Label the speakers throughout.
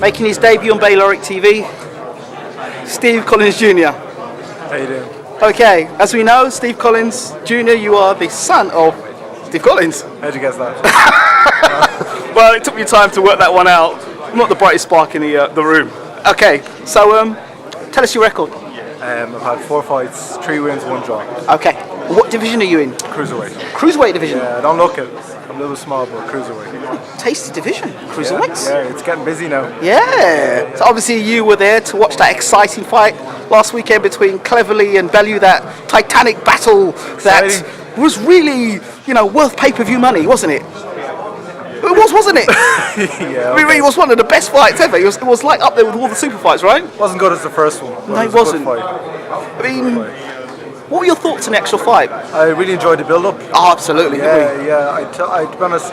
Speaker 1: Making his debut on Bayloric TV, Steve Collins Jr.
Speaker 2: How you doing?
Speaker 1: Okay, as we know, Steve Collins Jr., you are the son of Steve Collins.
Speaker 2: How'd you guess that?
Speaker 1: Well, it took me time to work that one out. I'm not the brightest spark in the room. Okay, so tell us your record.
Speaker 2: I've had 4 fights, 3 wins, 1 draw.
Speaker 1: Okay, what division are you in?
Speaker 2: Cruiserweight.
Speaker 1: Cruiserweight division?
Speaker 2: Yeah, don't look it. I'm a little small, but cruiserweight.
Speaker 1: Tasty division, cruiserweights.
Speaker 2: Yeah, it's getting busy now.
Speaker 1: Yeah. So obviously you were there to watch that exciting fight last weekend between Cleverly and Bellew, that titanic battle that was really, worth pay-per-view money, wasn't it? It was, wasn't it?
Speaker 2: Yeah.
Speaker 1: Okay. It was one of the best fights ever. It was like up there with all the super fights, right?
Speaker 2: Wasn't good as the first one.
Speaker 1: No, it wasn't. I mean, what were your thoughts on the actual fight?
Speaker 2: I really enjoyed the build-up.
Speaker 1: Oh, absolutely.
Speaker 2: Yeah. To be honest,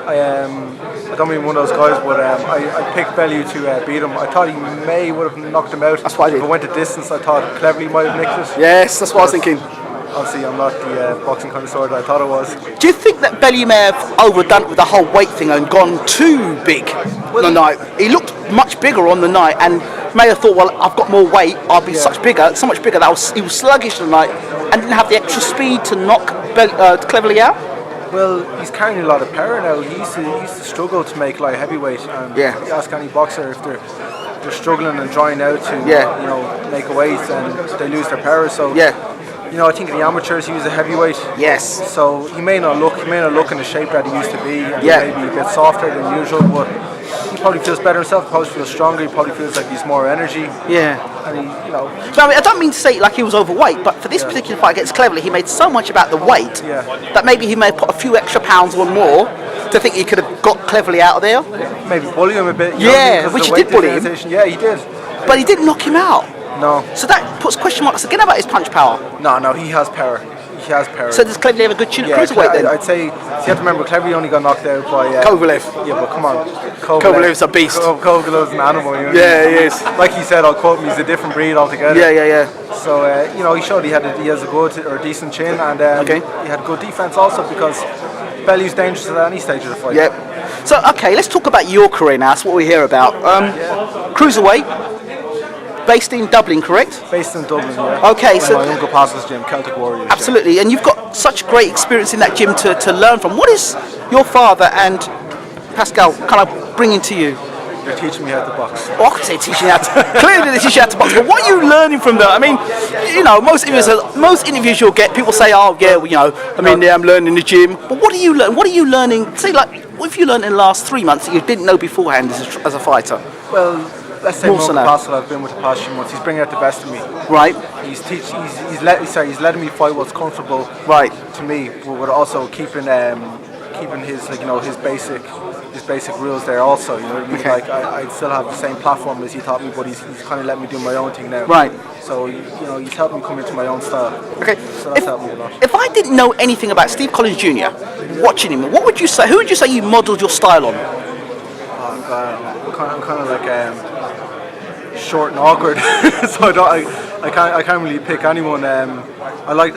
Speaker 2: I don't mean one of those guys, but I picked Bellew to beat him. I thought he would have knocked him out.
Speaker 1: That's what I did.
Speaker 2: If it went to distance, I thought Cleverly might have nicked it.
Speaker 1: Yes, that's what I was thinking.
Speaker 2: Obviously, I'm not the boxing connoisseur that I thought I was.
Speaker 1: Do you think that Bellew may have overdone it with the whole weight thing and gone too big on the night? He looked much bigger on the night and may have thought, well, I've got more weight, I'll be so much bigger that he was sluggish on the night and didn't have the extra speed to knock Cleverly out?
Speaker 2: Well, he's carrying a lot of power now. He used to struggle to make light heavyweight. And you ask any boxer if they're struggling and drying out to make a weight, and they lose their power. So I think in the amateurs he was a heavyweight.
Speaker 1: Yes.
Speaker 2: So he may not look in the shape that he used to be, and maybe a bit softer than usual, but he probably feels better himself. He probably feels stronger. He probably feels like he's more energy.
Speaker 1: Yeah.
Speaker 2: And
Speaker 1: So, I don't mean to say like he was overweight, but for this particular fight against Cleverly, he made so much about the weight that maybe he may have put a few extra pounds on more to think he could have got Cleverly out of there.
Speaker 2: Maybe bully him a bit.
Speaker 1: Which he did bully him.
Speaker 2: Yeah, he did.
Speaker 1: But he didn't knock him out.
Speaker 2: No.
Speaker 1: So that puts question marks again about his punch power.
Speaker 2: No, he has power. He has power.
Speaker 1: So does Cleverly have a good chin at cruiserweight then?
Speaker 2: I'd say, you have to remember, Cleverly only got knocked out by
Speaker 1: Kovalev.
Speaker 2: Yeah, but come on.
Speaker 1: Kovalev's a beast.
Speaker 2: Kovalev's an animal.
Speaker 1: Yeah, he is.
Speaker 2: Like he said, I'll quote him, he's a different breed altogether.
Speaker 1: Yeah.
Speaker 2: So, he showed he has a good or decent chin, and he had good defense also, because Bellew's dangerous at any stage of the fight.
Speaker 1: Yep. So, okay, let's talk about your career now. That's what we hear about. Cruiserweight. Based in Dublin, correct?
Speaker 2: Based in Dublin, yeah.
Speaker 1: Okay, so
Speaker 2: my Uncle Pascal's gym, Celtic Warriors.
Speaker 1: Absolutely,
Speaker 2: gym.
Speaker 1: and you've got such great experience in that gym to learn from. What is your father and Pascal kind of bringing to you?
Speaker 2: They're teaching me how to box.
Speaker 1: Oh, I could say teaching how to. Clearly, they teach you how to box. But what are you learning from that? I mean, most interviews you'll get, people say, "Oh, yeah, I'm learning in the gym." But what are you learning? What are you learning? Say, like, what have you learned in the last 3 months that you didn't know beforehand as a fighter?
Speaker 2: Well, let's say Uncle Pascal, I've been with the past few months. He's bringing out the best of me.
Speaker 1: Right.
Speaker 2: He's letting me fight what's comfortable.
Speaker 1: Right.
Speaker 2: To me, but also keeping his basic rules there also. Like I still have the same platform as he taught me, but he's kind of letting me do my own thing now.
Speaker 1: Right.
Speaker 2: So he's helped me come into my own style.
Speaker 1: Okay.
Speaker 2: So that's helped me a lot.
Speaker 1: If I didn't know anything about Steve Collins Jr., watching him, what would you say? Who would you say you modelled your style on?
Speaker 2: I'm kind of like short and awkward, so I can't really pick anyone. I like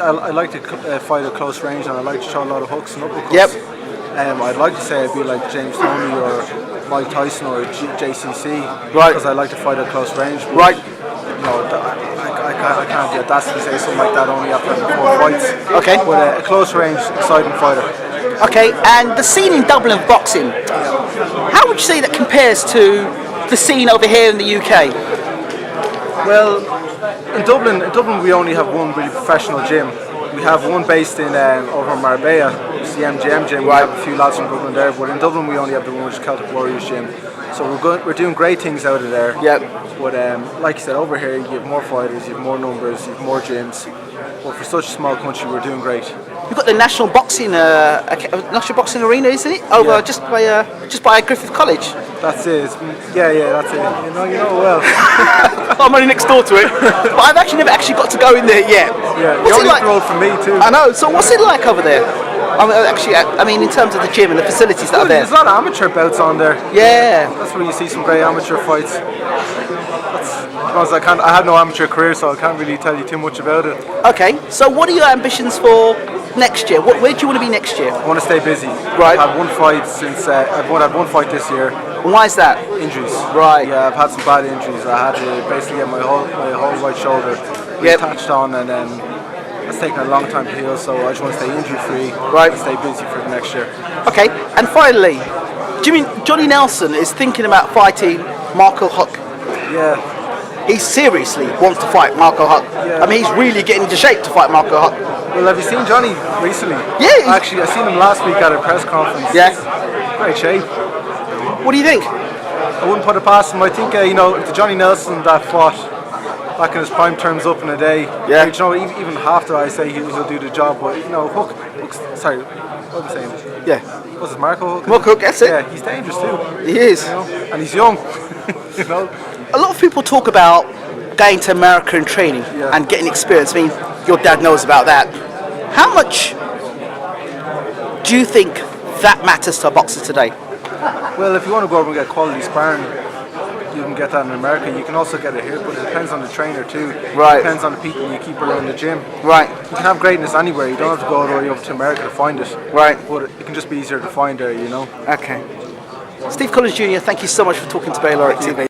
Speaker 2: to fight at close range, and I like to show a lot of hooks and uppercuts.
Speaker 1: Yep.
Speaker 2: I'd like to say I'd be like James Toney or Mike Tyson or JCC,
Speaker 1: right?
Speaker 2: Because I like to fight at close range. But,
Speaker 1: right.
Speaker 2: I can't have the audacity to say something like that only after 4 fights.
Speaker 1: Okay.
Speaker 2: But a close range, exciting fighter.
Speaker 1: Okay, and the scene in Dublin of boxing, how would you say that compares to the scene over here in the UK?
Speaker 2: Well, in Dublin we only have one really professional gym. We have one based in over in Marbella, it's the MGM gym. We have a few lads from Dublin there, but in Dublin we only have the one which is Celtic Warriors gym. So we're doing great things out of there.
Speaker 1: Yep.
Speaker 2: But like you said, over here you have more fighters, you have more numbers, you have more gyms. But for such a small country, we're doing great.
Speaker 1: You've got the National Boxing Arena, isn't it? Over just by Griffith College.
Speaker 2: That's it. Yeah, that's it. You know well.
Speaker 1: I'm only next door to it, but I've actually never got to go in there yet.
Speaker 2: Yeah, you're only up the road from me too.
Speaker 1: I know. So what's it like over there? I mean, in terms of the gym and the facilities that are there.
Speaker 2: There's a lot of amateur bouts on there.
Speaker 1: Yeah.
Speaker 2: That's where you see some great amateur fights. I had no amateur career, so I can't really tell you too much about it.
Speaker 1: Okay, so what are your ambitions for next year? Where do you want to be next year?
Speaker 2: I want to stay busy.
Speaker 1: Right.
Speaker 2: I've had one fight since I've had one fight this year.
Speaker 1: And why is that?
Speaker 2: Injuries.
Speaker 1: Right.
Speaker 2: Yeah, I've had some bad injuries. I had to basically get my whole right shoulder attached on, and then it's taken a long time to heal. So I just want to stay injury free,
Speaker 1: Right.
Speaker 2: and stay busy for the next year.
Speaker 1: Okay. And finally, do you mean Johnny Nelson is thinking about fighting Marco Huck?
Speaker 2: Yeah.
Speaker 1: He seriously wants to fight Marco Huck.
Speaker 2: Yeah.
Speaker 1: I mean, he's really getting into shape to fight Marco Huck.
Speaker 2: Well, have you seen Johnny recently?
Speaker 1: Yeah.
Speaker 2: Actually, I seen him last week at a press conference.
Speaker 1: Yeah.
Speaker 2: Great shape.
Speaker 1: What do you think?
Speaker 2: I wouldn't put it past him. I think the Johnny Nelson that fought back in his prime turns up in a day.
Speaker 1: Yeah.
Speaker 2: You know, even half that I say he'll do the job. But Huck's sorry, what was I saying?
Speaker 1: Yeah.
Speaker 2: What's it, Marco Huck?
Speaker 1: Marco Huck, that's it.
Speaker 2: Yeah, he's dangerous too.
Speaker 1: He is.
Speaker 2: You know? And he's young. You know.
Speaker 1: A lot of people talk about going to America and training and getting experience. I mean, your dad knows about that. How much do you think that matters to a boxer today?
Speaker 2: Well, if you want to go over and get quality sparring, you can get that in America. You can also get it here, but it depends on the trainer too.
Speaker 1: Right.
Speaker 2: It depends on the people you keep around the gym.
Speaker 1: Right.
Speaker 2: You can have greatness anywhere. You don't have to go all the way over to America to find it.
Speaker 1: Right.
Speaker 2: But it can just be easier to find there, you know.
Speaker 1: Okay. Steve Collins Jr., thank you so much for talking to Baylor TV.